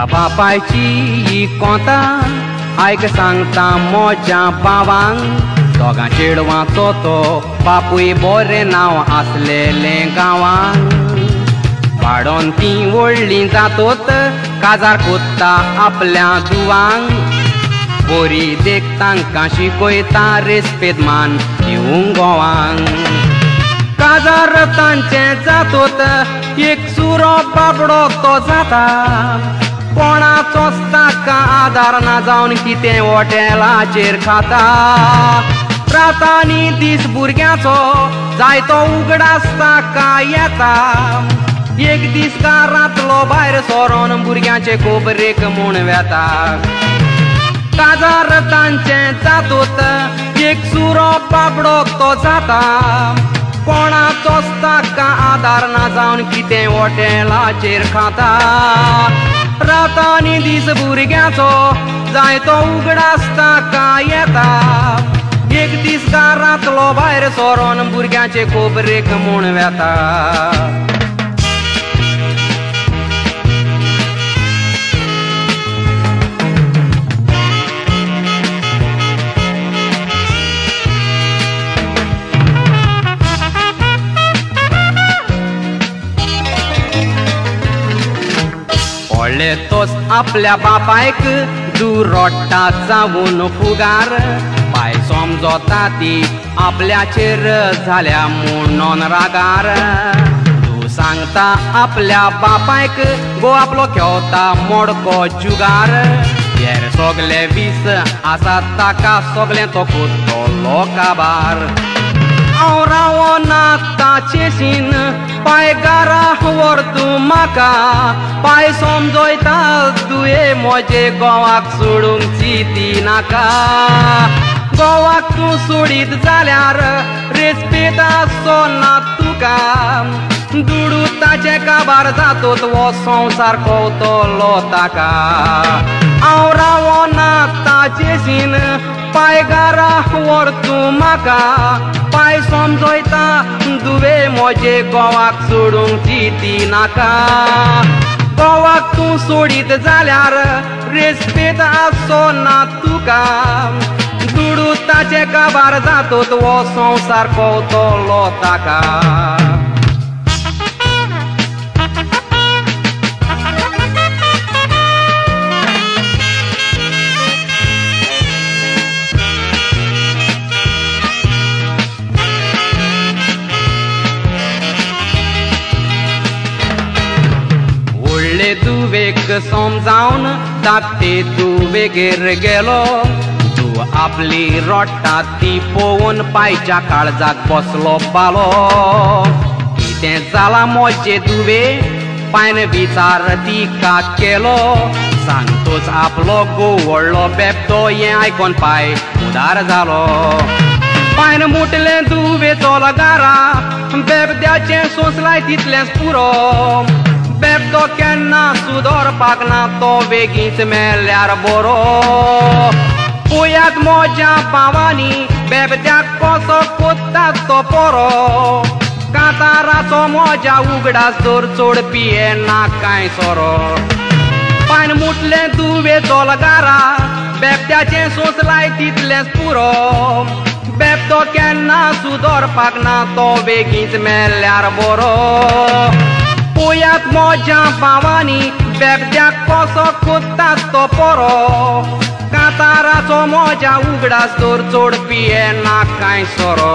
आपल्या बापायची कोंता आयक सांगता मोज्या बाबांक दोगां चेडवांचो तो बापूय बरें नांव आसलेलें गांवांक वाडोन ती व्हडलीं जातोत काजार कोत्ता आपल्या दुवांक बरी देख तांकां शिकयता रेस्पेद मान दिवंक गोवांक काजार तांचें जातोत एक सुरो बाबडो तो जाता कोणाचोच ताका आदार ना जावन कितें हॉटेलाचेर खाता रातांनी दीस भुरग्याचो जायतो उगडास ताका येता एक दीस कारांतलो भायर सोरोन भुरग्याचे खोबरेक म्हूण वेता काजार तांचें जातोत एक सुरो बाबडो तो जाता कोणाचोच ताका आदार ना जावन कितें हॉटेलाचेर खाता रातांनी दीस भुरग्याचो जायतो उगडास ताका येता एक दीस कारांतलो भायर सोरोन भुरग्याचे खोबरेक म्हूण वेता व्हडले तोच आपल्या बापायक दूर रोडटा जावून फुगार बाय समजोता ती आपल्याचेर जाल्या म्हणून रागार तूं सांगता आपल्या बापायक गो आपलो खेवता मोडको जुगार हेर सोगले वीस आसा ताका सोगलें तो कोत्तलो काबार हांव रावना ताचे सीन पायगारा व्हर तूं म्हाका पाय समजयता तुये म्हजे गोवाक सोडूंक चिती नाका गोवाक तूं सोडीत जाल्यार रेस्पेद आसना तुका दुडू ताचे काबार जातोत हो संवसार कवतलो ताका हांव रावना ताचे सीन पायगारा व्हर तूं म्हाका पाय समजयता तुवे म्हजे गोवाक सोडूंक चिती नाका गोवाक तूं सोडीत जाल्यार रेस्पेद आसना तुका दुडू ताचे काबार जातोत हो संवसार कवतलो ताका तुवेक समजावन धाकटे तुवेगेर गेलो तूं आपली रोडटा ती पळोवन पायच्या काळजाक बसलो बालो कितें जाला मोजे तुवे पायन विचार तिका केलो सांगतोच आपलो व्हडलो बेबतो हें आयकोन पाय उदार जालो पायन मुटलें तुवेचो लगारा बेबद्याचें सोंसलाय तितलेंच पुरो बेबदो केन्ना सुदोरपाक ना तो बेगीच मेल्यार बरो पळयात म्हज्या भावांनी बेबद्याक कसो कोत्ता तो पोरो कांताराचो म्हज्या उगडास दोर चोड पिये ना कांय सोरो पायन मुटलें तुवेचो लगारा बेबद्याचें सोंसलाय तितलेंच पुरो बेबदो केन्ना सुदोरपाक ना तो बेगीच मेल्यार बरो पळयात म्हज्या भावांनी बेबद्याक कसो कोत्ता तो पोरो कांताराचो म्हज्या उगडास दोर चोड पिये ना कांय सोरो